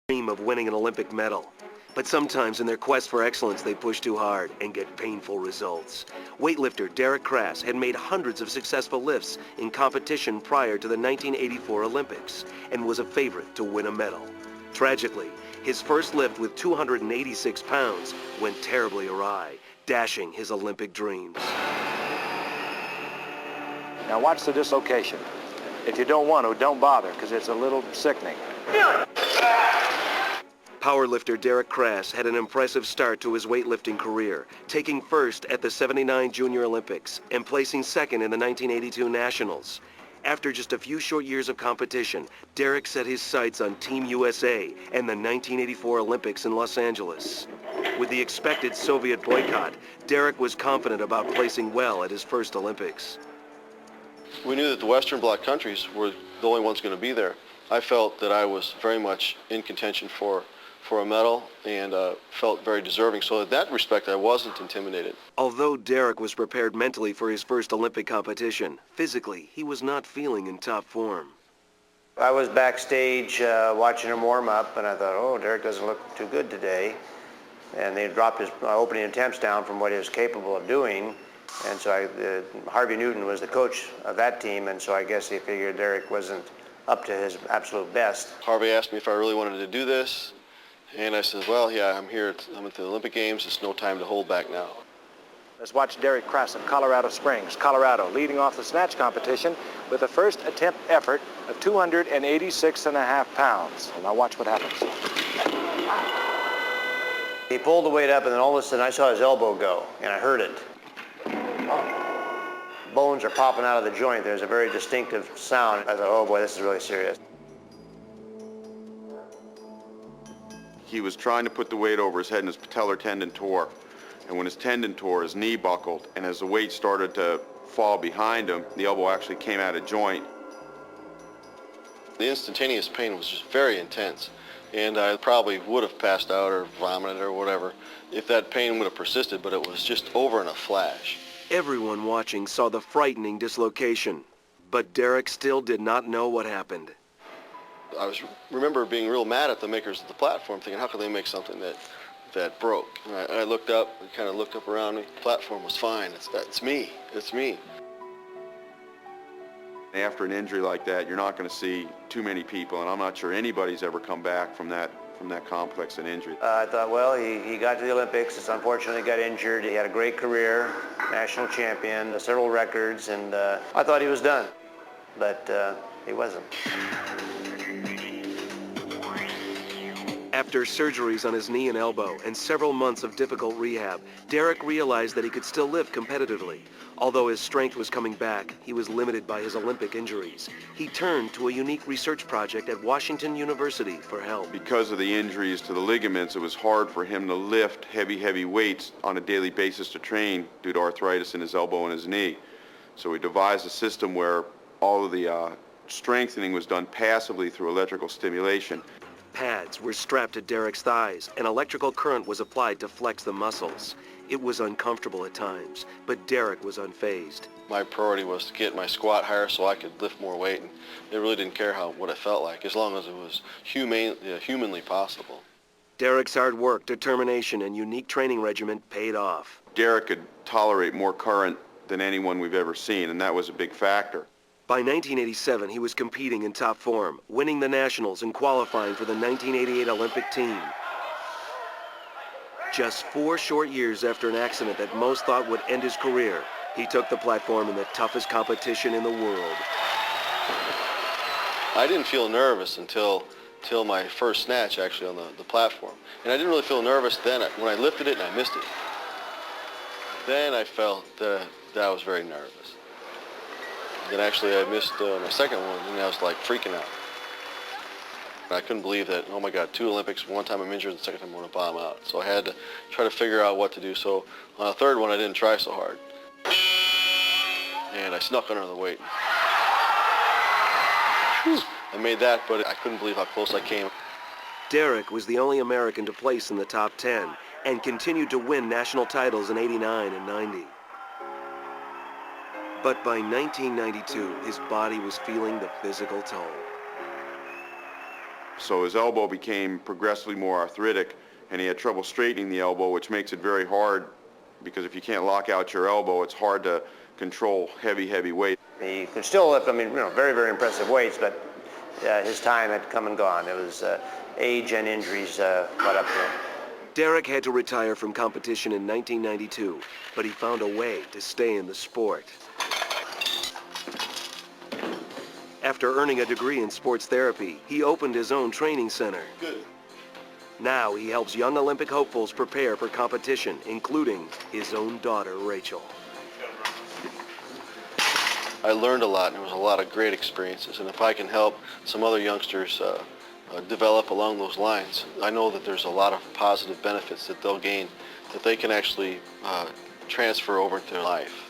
dream of winning an Olympic medal. But sometimes in their quest for excellence, they push too hard and get painful results. Weightlifter Derrick Crass had made hundreds of successful lifts in competition prior to the 1984 Olympics and was a favorite to win a medal. Tragically, his first lift with 286 pounds went terribly awry, dashing his Olympic dreams. Now watch the dislocation. If you don't want to, don't bother, because it's a little sickening. Powerlifter Derrick Crass had an impressive start to his weightlifting career, taking first at the '79 Junior Olympics and placing second in the 1982 Nationals. After just a few short years of competition, Derrick set his sights on Team USA and the 1984 Olympics in Los Angeles. With the expected Soviet boycott, Derrick was confident about placing well at his first Olympics. We knew that the Western Bloc countries were the only ones going to be there. I felt that I was very much in contention for a medal and felt very deserving. So in that respect, I wasn't intimidated. Although Derrick was prepared mentally for his first Olympic competition, physically, he was not feeling in top form. I was backstage watching him warm up, and I thought, oh, Derrick doesn't look too good today. And they dropped his opening attempts down from what he was capable of doing. And so Harvey Newton was the coach of that team, and so I guess he figured Derrick wasn't up to his absolute best. Harvey asked me if I really wanted to do this. And I said, well, yeah, I'm here. I'm at the Olympic Games. It's no time to hold back now. Let's watch Derrick Crass of Colorado Springs, Colorado, leading off the snatch competition with a first attempt effort of 286.5 pounds. Now watch what happens. He pulled the weight up, and then all of a sudden I saw his elbow go, and I heard it. Bones are popping out of the joint. There's a very distinctive sound. I thought, oh boy, this is really serious. He was trying to put the weight over his head and his patellar tendon tore. And when his tendon tore, his knee buckled, and as the weight started to fall behind him, the elbow actually came out of joint. The instantaneous pain was just very intense, and I probably would have passed out or vomited or whatever if that pain would have persisted, but it was just over in a flash. Everyone watching saw the frightening dislocation, but Derrick still did not know what happened. I remember being real mad at the makers of the platform, thinking, how could they make something that broke? And I looked up, and kind of looked up around me. The platform was fine. It's me. It's me. After an injury like that, you're not going to see too many people, and I'm not sure anybody's ever come back from that complex an injury. I thought, well, he got to the Olympics. Just unfortunately got injured. He had a great career, national champion, several records, and I thought he was done, but he wasn't. After surgeries on his knee and elbow and several months of difficult rehab, Derrick realized that he could still lift competitively. Although his strength was coming back, he was limited by his Olympic injuries. He turned to a unique research project at Washington University for help. Because of the injuries to the ligaments, it was hard for him to lift heavy weights on a daily basis to train due to arthritis in his elbow and his knee. So we devised a system where all of the strengthening was done passively through electrical stimulation. Pads were strapped to Derrick's thighs, and electrical current was applied to flex the muscles. It was uncomfortable at times, but Derrick was unfazed. My priority was to get my squat higher so I could lift more weight, and it really didn't care what it felt like, as long as it was humanly possible. Derrick's hard work, determination, and unique training regimen paid off. Derrick could tolerate more current than anyone we've ever seen, and that was a big factor. By 1987, he was competing in top form, winning the Nationals and qualifying for the 1988 Olympic team. Just 4 short years after an accident that most thought would end his career, he took the platform in the toughest competition in the world. I didn't feel nervous until my first snatch, actually, on the platform. And I didn't really feel nervous then when I lifted it and I missed it. Then I felt that I was very nervous. Then actually I missed my second one, and I was like freaking out. I couldn't believe that, oh my God, 2 Olympics, one time I'm injured, the second time I'm going to bomb out. So I had to try to figure out what to do. So on the third one, I didn't try so hard. And I snuck under the weight. I made that, but I couldn't believe how close I came. Derrick was the only American to place in the top 10 and continued to win national titles in '89 and '90. But by 1992, his body was feeling the physical toll. So his elbow became progressively more arthritic, and he had trouble straightening the elbow, which makes it very hard, because if you can't lock out your elbow, it's hard to control heavy weight. He could still lift, I mean, very, very impressive weights, but his time had come and gone. It was age and injuries caught up to him. Derrick had to retire from competition in 1992, but he found a way to stay in the sport. After earning a degree in sports therapy, he opened his own training center. Good. Now he helps young Olympic hopefuls prepare for competition, including his own daughter, Rachel. I learned a lot, and it was a lot of great experiences. And if I can help some other youngsters develop along those lines, I know that there's a lot of positive benefits that they'll gain that they can actually transfer over into their life.